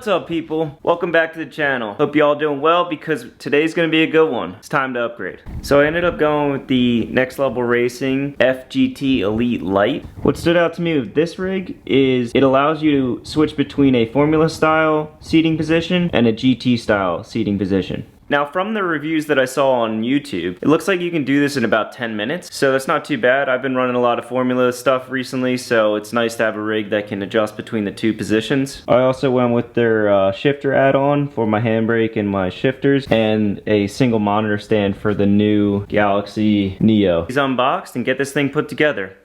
What's up, people? Welcome back to the channel. Hope you all doing well because today's gonna be a good one. It's time to upgrade. So I ended up going with the Next Level Racing FGT Elite Lite. What stood out to me with this rig is it allows you to switch between a Formula style seating position and a GT style seating position. Now, from the reviews that I saw on YouTube, it looks like you can do this in about 10 minutes, so that's not too bad. I've been running a lot of Formula stuff recently, so it's nice to have a rig that can adjust between the two positions. I also went with their shifter add-on for my handbrake and my shifters, and a single monitor stand for the new Galaxy Neo. He's unboxed and get this thing put together.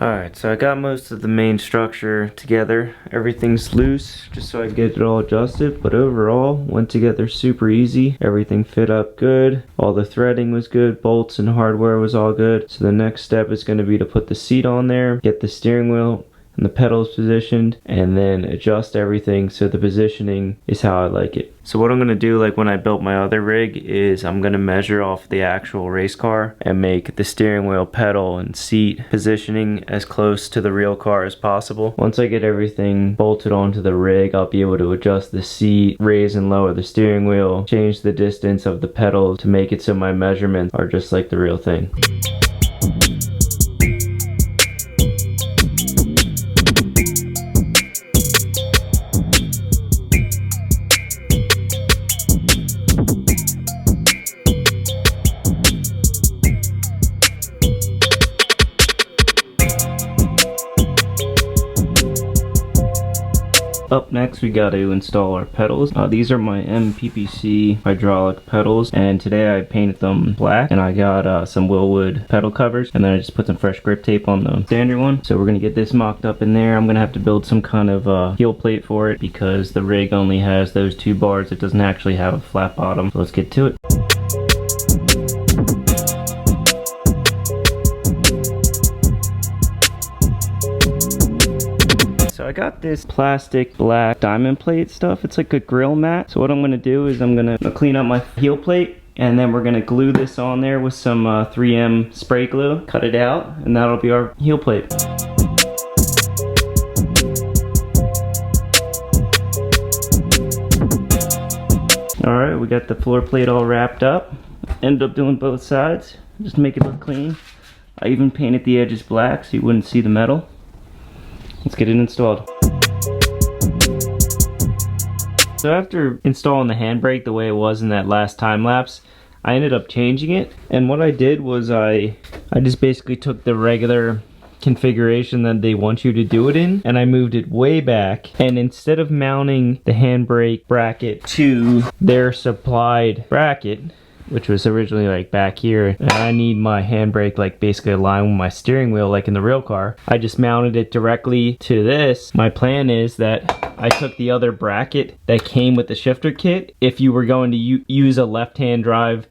Alright, so I got most of the main structure together. Everything's loose, just so I can get it all adjusted, but overall, went together super easy. Everything fit up good. All the threading was good, bolts and hardware was all good. So the next step is going to be to put the seat on there, get the steering wheel and the pedals positioned, and then adjust everything so the positioning is how I like it. So what I'm gonna do, like when I built my other rig, is I'm gonna measure off the actual race car and make the steering wheel, pedal, and seat positioning as close to the real car as possible. Once I get everything bolted onto the rig, I'll be able to adjust the seat, raise and lower the steering wheel, change the distance of the pedals to make it so my measurements are just like the real thing. Up next, we got to install our pedals. These are my PVC hydraulic pedals, and today I painted them black, and I got some Wilwood pedal covers, and then I just put some fresh grip tape on the standard one. So we're gonna get this mocked up in there. I'm gonna have to build some kind of heel plate for it because the rig only has those two bars. It doesn't actually have a flat bottom. So let's get to it. I got this plastic black diamond plate stuff. It's like a grill mat. So what I'm gonna do is I'm gonna clean up my heel plate, and then we're gonna glue this on there with some 3M spray glue, cut it out, and that'll be our heel plate. Alright, we got the floor plate all wrapped up. Ended up doing both sides, just make it look clean. I even painted the edges black so you wouldn't see the metal. Let's get it installed. So after installing the handbrake the way it was in that last time lapse, I ended up changing it. And what I did was I just basically took the regular configuration that they want you to do it in, and I moved it way back. And instead of mounting the handbrake bracket to their supplied bracket, which was originally like back here, and I need my handbrake like basically aligned with my steering wheel like in the real car, I just mounted it directly to this. My plan is that I took the other bracket that came with the shifter kit. If you were going to use a right-hand drive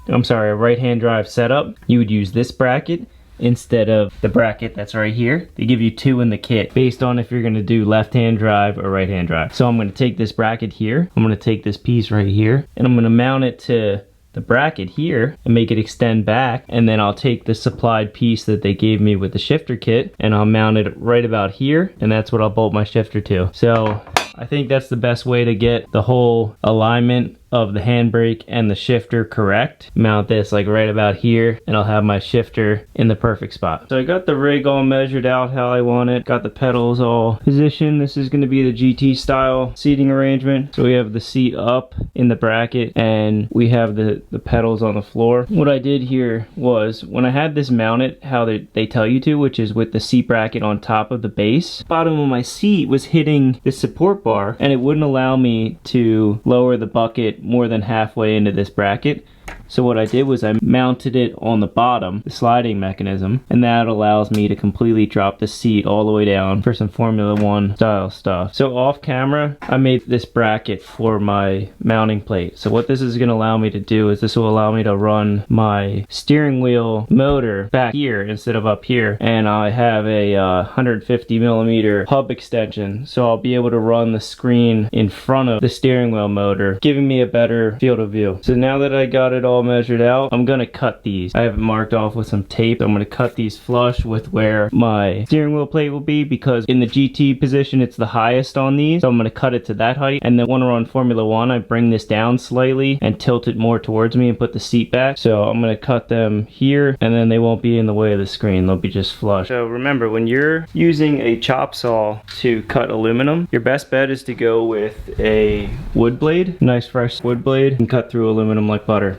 setup, you would use this bracket instead of the bracket that's right here. They give you two in the kit based on if you're going to do left-hand drive or right-hand drive. So I'm going to take this bracket here, I'm going to take this piece right here, and I'm going to mount it to the bracket here and make it extend back, and then I'll take the supplied piece that they gave me with the shifter kit and I'll mount it right about here, and that's what I'll bolt my shifter to. So I think that's the best way to get the whole alignment of the handbrake and the shifter correct. Mount this like right about here, and I'll have my shifter in the perfect spot. So I got the rig all measured out how I want it, got the pedals all positioned. This is going to be the GT style seating arrangement. So we have the seat up in the bracket, and we have the pedals on the floor. What I did here was, when I had this mounted how they tell you to, which is with the seat bracket on top of the base, bottom of my seat was hitting the support bar, and it wouldn't allow me to lower the bucket more than halfway into this bracket. So what I did was I mounted it on the bottom, the sliding mechanism, and that allows me to completely drop the seat all the way down for some Formula 1 style stuff. So off camera, I made this bracket for my mounting plate. So what this is going to allow me to do is this will allow me to run my steering wheel motor back here instead of up here. And I have a 150mm hub extension, so I'll be able to run the screen in front of the steering wheel motor, giving me a better field of view. So now that I got it all measured out. I'm gonna cut these. I have it marked off with some tape. I'm gonna cut these flush with where my steering wheel plate will be, because in the GT position it's the highest on these. So I'm gonna cut it to that height, and then when we're on Formula 1 I bring this down slightly and tilt it more towards me and put the seat back. So I'm gonna cut them here, and then they won't be in the way of the screen. They'll be just flush. So remember, when you're using a chop saw to cut aluminum, your best bet is to go with a wood blade, nice fresh wood blade, and cut through aluminum like butter.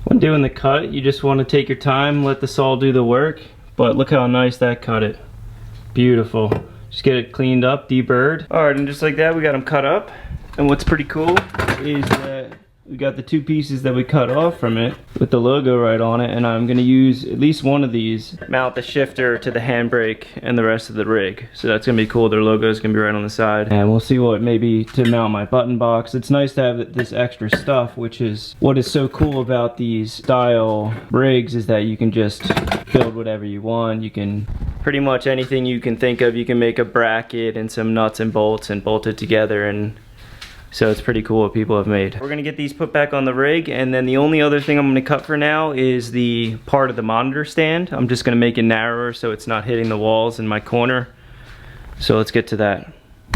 When doing the cut, you just want to take your time, let the saw do the work, but look how nice that cut it. Beautiful. Just get it cleaned up, deburred. Alright, and just like that we got them cut up. And what's pretty cool is that we got the two pieces that we cut off from it with the logo right on it, and I'm going to use at least one of these, mount the shifter to the handbrake and the rest of the rig. So that's going to be cool. Their logo is going to be right on the side. And we'll see what maybe to mount my button box. It's nice to have this extra stuff, which is what is so cool about these style rigs, is that you can just build whatever you want. You can pretty much anything you can think of. You can make a bracket and some nuts and bolts and bolt it together, and so it's pretty cool what people have made. We're gonna get these put back on the rig, and then the only other thing I'm gonna cut for now is the part of the monitor stand. I'm just gonna make it narrower so it's not hitting the walls in my corner. So let's get to that.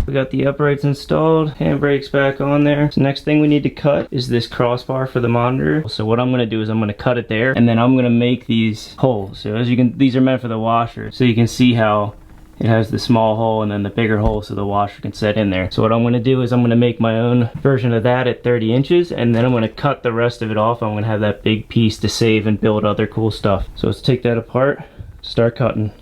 We got the uprights installed, handbrake's back on there. So next thing we need to cut is this crossbar for the monitor. So what I'm gonna do is I'm gonna cut it there, and then I'm gonna make these holes. So as you can, these are meant for the washer. So you can see how it has the small hole and then the bigger hole so the washer can set in there. So what I'm going to do is I'm going to make my own version of that at 30 inches, and then I'm going to cut the rest of it off. I'm going to have that big piece to save and build other cool stuff. So let's take that apart, start cutting.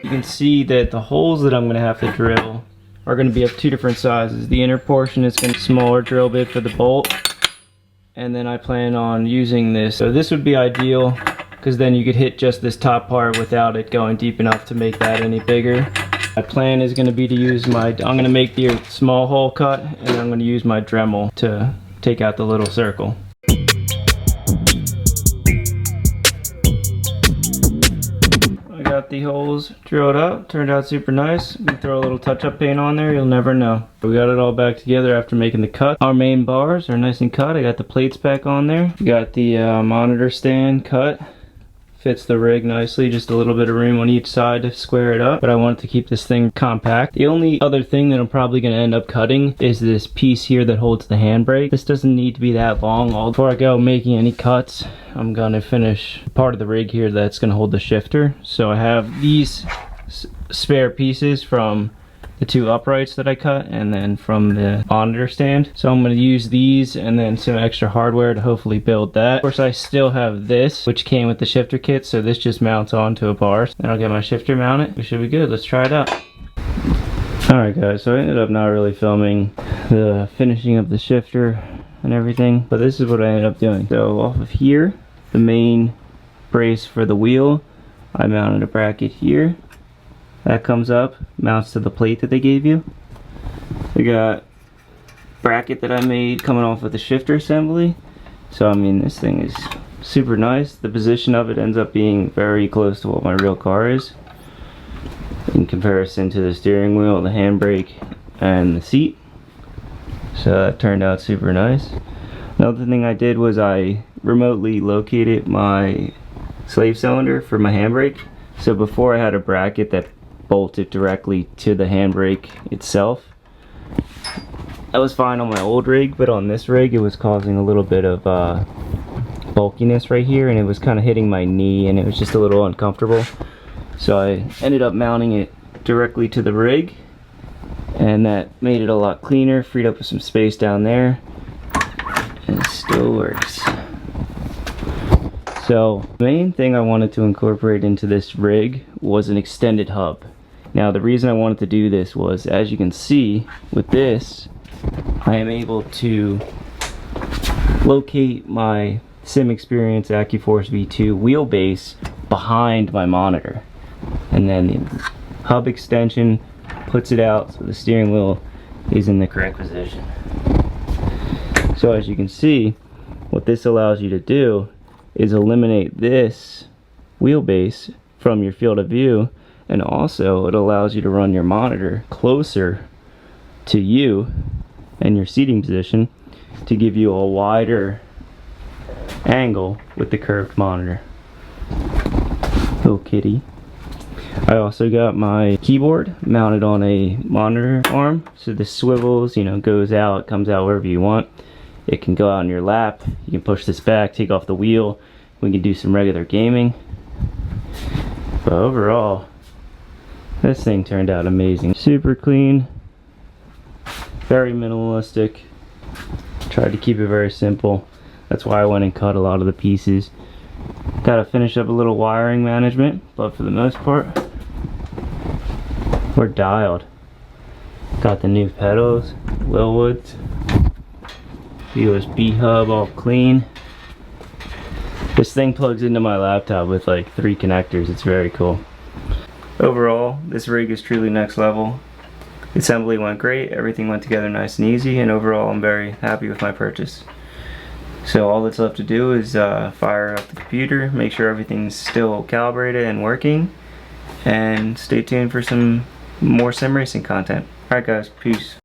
You can see that the holes that I'm going to have to drill are going to be of two different sizes. The inner portion is going to be a smaller drill bit for the bolt, and then I plan on using this. So this would be ideal, because then you could hit just this top part without it going deep enough to make that any bigger. My plan is going to be to use I'm going to make the small hole cut, and I'm going to use my Dremel to take out the little circle. Got the holes drilled up, turned out super nice. You can throw a little touch-up paint on there, you'll never know. We got it all back together after making the cut. Our main bars are nice and cut. I got the plates back on there. Got the monitor stand cut. Fits the rig nicely, just a little bit of room on each side to square it up, but I wanted to keep this thing compact. The only other thing that I'm probably going to end up cutting is this piece here that holds the handbrake. This doesn't need to be that long. Before I go making any cuts, I'm going to finish part of the rig here that's going to hold the shifter. So I have these spare pieces from the two uprights that I cut, and then from the monitor stand. So I'm going to use these and then some extra hardware to hopefully build that. Of course, I still have this, which came with the shifter kit, so this just mounts onto a bar. Then I'll get my shifter mounted. We should be good. Let's try it out. Alright guys, so I ended up not really filming the finishing of the shifter and everything, but this is what I ended up doing. So off of here, the main brace for the wheel, I mounted a bracket here. That comes up, mounts to the plate that they gave you. We got bracket that I made coming off of the shifter assembly. So I mean, this thing is super nice. The position of it ends up being very close to what my real car is in comparison to the steering wheel, the handbrake, and the seat. So that turned out super nice. Another thing I did was I remotely located my slave cylinder for my handbrake. So before I had a bracket that bolted directly to the handbrake itself. That was fine on my old rig, but on this rig it was causing a little bit of bulkiness right here, and it was kind of hitting my knee, and it was just a little uncomfortable. So I ended up mounting it directly to the rig, and that made it a lot cleaner, freed up some space down there, and it still works. So the main thing I wanted to incorporate into this rig was an extended hub. Now the reason I wanted to do this was, as you can see with this, I am able to locate my Simxperience Accuforce V2 wheelbase behind my monitor, and then the hub extension puts it out so the steering wheel is in the correct position. So as you can see, what this allows you to do is eliminate this wheelbase from your field of view, and also it allows you to run your monitor closer to you and your seating position to give you a wider angle with the curved monitor. Little kitty. I also got my keyboard mounted on a monitor arm, so this swivels, you know, goes out, comes out wherever you want. It can go out on your lap. You can push this back, take off the wheel. We can do some regular gaming. But overall, this thing turned out amazing. Super clean, very minimalistic. Tried to keep it very simple. That's why I went and cut a lot of the pieces. Gotta finish up a little wiring management, but for the most part, we're dialed. Got the new pedals, Wilwoods, USB hub all clean. This thing plugs into my laptop with like 3 connectors. It's very cool. Overall, this rig is truly next level. The assembly went great, everything went together nice and easy, and overall I'm very happy with my purchase. So all that's left to do is fire up the computer, make sure everything's still calibrated and working, and stay tuned for some more sim racing content. Alright guys, peace.